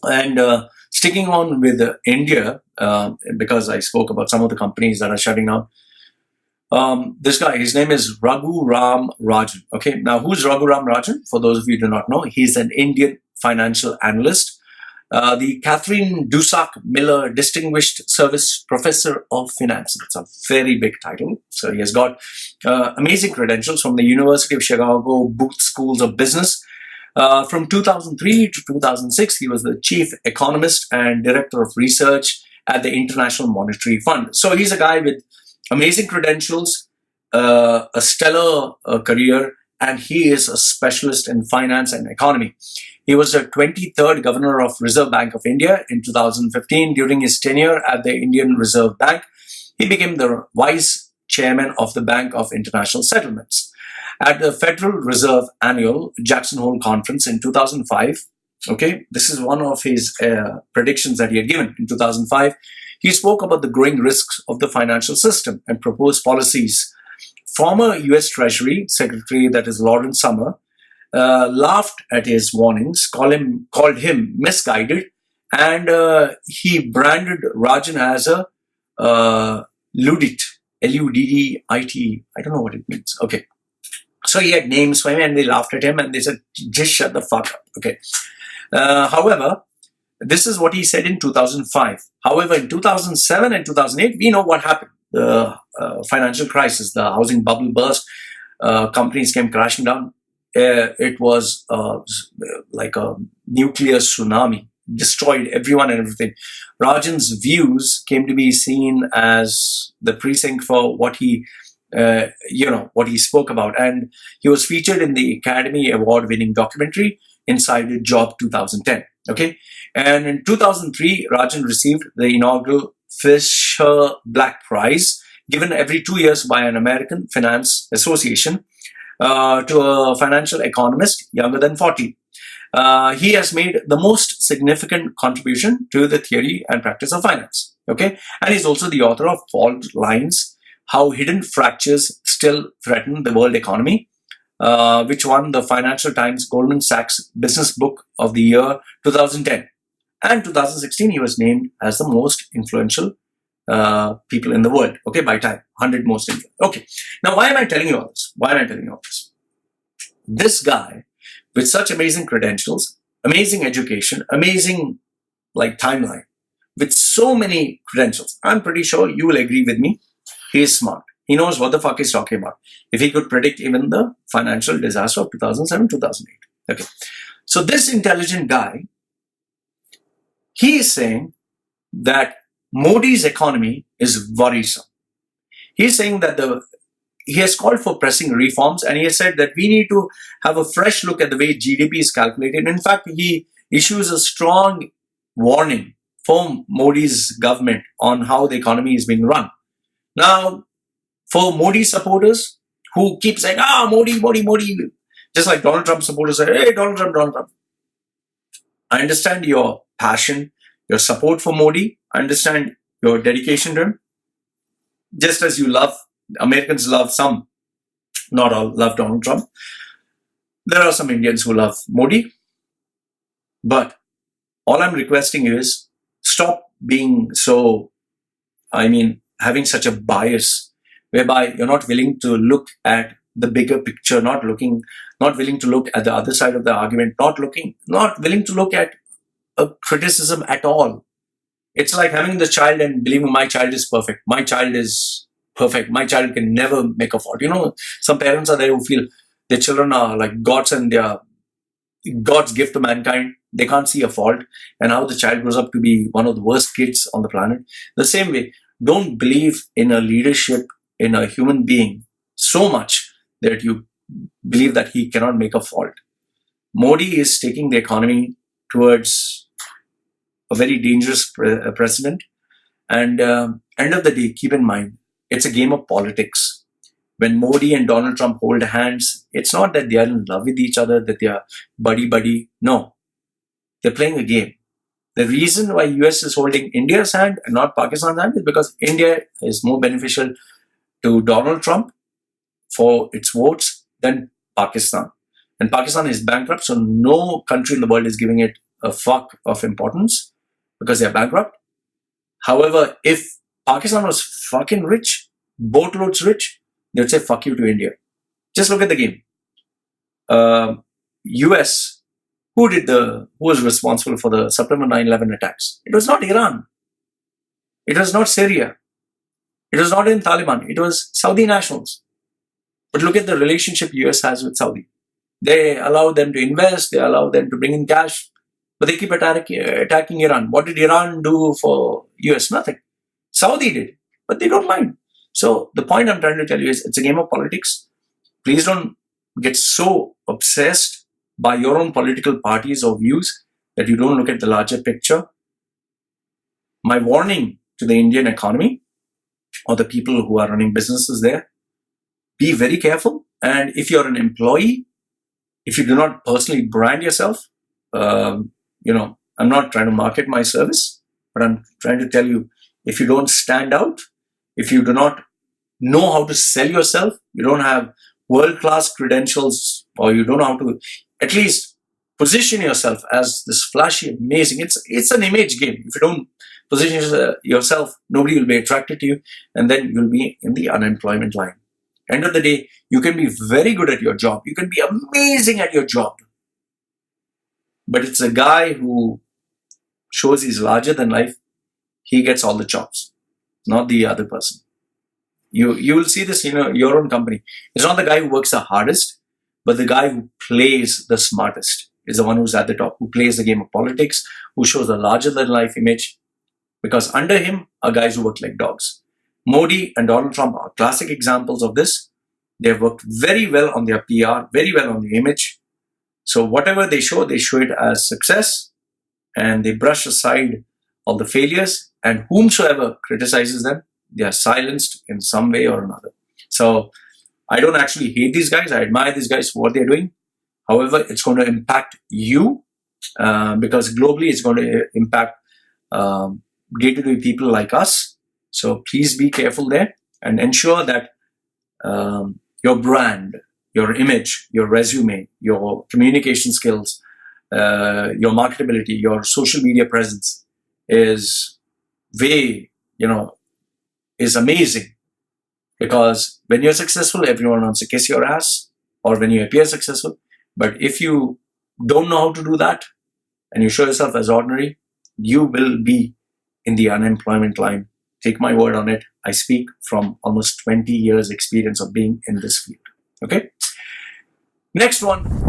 And sticking on with India, because I spoke about some of the companies that are shutting down. This guy, his name is Raghuram Rajan. Okay, now who's Raghuram Rajan? For those of you who do not know, he's an Indian financial analyst, the Katherine Dusak Miller Distinguished Service Professor of Finance. It's a very big title. So he has got amazing credentials from the University of Chicago Booth Schools of Business. From 2003 to 2006, he was the chief economist and director of research at the International Monetary Fund. So he's a guy with amazing credentials, a stellar career, and he is a specialist in finance and economy. He was the 23rd governor of Reserve Bank of India in 2015. During his tenure at the Indian Reserve Bank, he became the vice chairman of the Bank of International Settlements. At the Federal Reserve Annual Jackson Hole Conference in 2005, okay, this is one of his predictions that he had given in 2005. He spoke about the growing risks of the financial system and proposed policies. Former US Treasury Secretary, that is Lawrence Summer, laughed at his warnings, called him misguided, and he branded Rajan as a Luddite, Luddite. I don't know what it means. Okay. So he had names for him and they laughed at him and they said, just shut the fuck up. Okay. However, this is what he said in 2005. However, in 2007 and 2008, we know what happened. The financial crisis, the housing bubble burst, companies came crashing down. It was like a nuclear tsunami, destroyed everyone and everything. Rajan's views came to be seen as the precinct for what he what he spoke about. And he was featured in the Academy Award-winning documentary Inside Job 2010. Okay. And in 2003, Rajan received the inaugural Fisher Black Prize, given every 2 years by an American Finance Association to a financial economist younger than 40. He has made the most significant contribution to the theory and practice of finance. Okay. And he's also the author of Fault Lines, How Hidden Fractures Still Threaten the World Economy, which won the Financial Times Goldman Sachs Business Book of the Year 2010. And 2016, he was named as the most influential people in the world, okay, by Time, 100 most influential. Okay, now why am I telling you all this? Why am I telling you all this? This guy, with such amazing credentials, amazing education, amazing timeline, with so many credentials, I'm pretty sure you will agree with me. He is smart. He knows what the fuck he's talking about. If he could predict even the financial disaster of 2007, 2008. Okay. So this intelligent guy, he is saying that Modi's economy is worrisome. He's saying that he has called for pressing reforms, and he has said that we need to have a fresh look at the way GDP is calculated. In fact, he issues a strong warning for Modi's government on how the economy is being run. Now, for Modi supporters who keep saying, Modi, Modi, Modi, just like Donald Trump supporters say, hey, Donald Trump, Donald Trump. I understand your passion, your support for Modi. I understand your dedication to him. Just as Americans love some, not all, love Donald Trump. There are some Indians who love Modi. But all I'm requesting is stop being so, having such a bias whereby you're not willing to look at the bigger picture, not willing to look at the other side of the argument, not willing to look at a criticism at all. It's like having the child and believing my child is perfect. My child is perfect. My child can never make a fault. Some parents are there who feel their children are like gods and they are God's gift to mankind. They can't see a fault, and how the child grows up to be one of the worst kids on the planet. The same way, don't believe in a leadership, in a human being so much that you believe that he cannot make a fault. Modi is taking the economy towards a very dangerous precedent. And end of the day, keep in mind, it's a game of politics. When Modi and Donald Trump hold hands, it's not that they are in love with each other, that they are buddy-buddy. No, they're playing a game. The reason why US is holding India's hand and not Pakistan's hand is because India is more beneficial to Donald Trump for its votes than Pakistan. And Pakistan is bankrupt, so no country in the world is giving it a fuck of importance because they're bankrupt. However, if Pakistan was fucking rich, boatloads rich, they would say fuck you to India. Just look at the game. US, who was responsible for the September 9/11 attacks? It was not Iran. It was not Syria. It was not in Taliban. It was Saudi nationals. But look at the relationship US has with Saudi. They allow them to invest. They allow them to bring in cash. But they keep attacking Iran. What did Iran do for US? Nothing. Saudi did. But they don't mind. So the point I'm trying to tell you is it's a game of politics. Please don't get so obsessed by your own political parties or views that you don't look at the larger picture. My warning to the Indian economy or the people who are running businesses there, be very careful. And if you're an employee, if you do not personally brand yourself, I'm not trying to market my service, but I'm trying to tell you, if you don't stand out, if you do not know how to sell yourself, you don't have world-class credentials, or you don't know how to at least position yourself as this flashy, amazing. It's an image game. If you don't position yourself, nobody will be attracted to you, and then you'll be in the unemployment line. End of the day, you can be very good at your job. You can be amazing at your job. But it's a guy who shows he's larger than life. He gets all the jobs, not the other person. You will see this in your own company. It's not the guy who works the hardest, but the guy who plays the smartest is the one who's at the top, who plays the game of politics, who shows the larger than life image. Because under him are guys who work like dogs. Modi and Donald Trump are classic examples of this. They've worked very well on their PR, very well on the image. So whatever they show it as success, and they brush aside all the failures, and whomsoever criticizes them, they are silenced in some way or another. So I don't actually hate these guys. I admire these guys for what they're doing. However, it's going to impact you because globally it's going to impact day-to-day people like us. So please be careful there and ensure that your brand, your image, your resume, your communication skills, your marketability, your social media presence is is amazing. Because when you're successful, everyone wants to kiss your ass, or when you appear successful. But if you don't know how to do that and you show yourself as ordinary, you will be in the unemployment line. Take my word on it. I speak from almost 20 years experience of being in this field. Okay. Next one.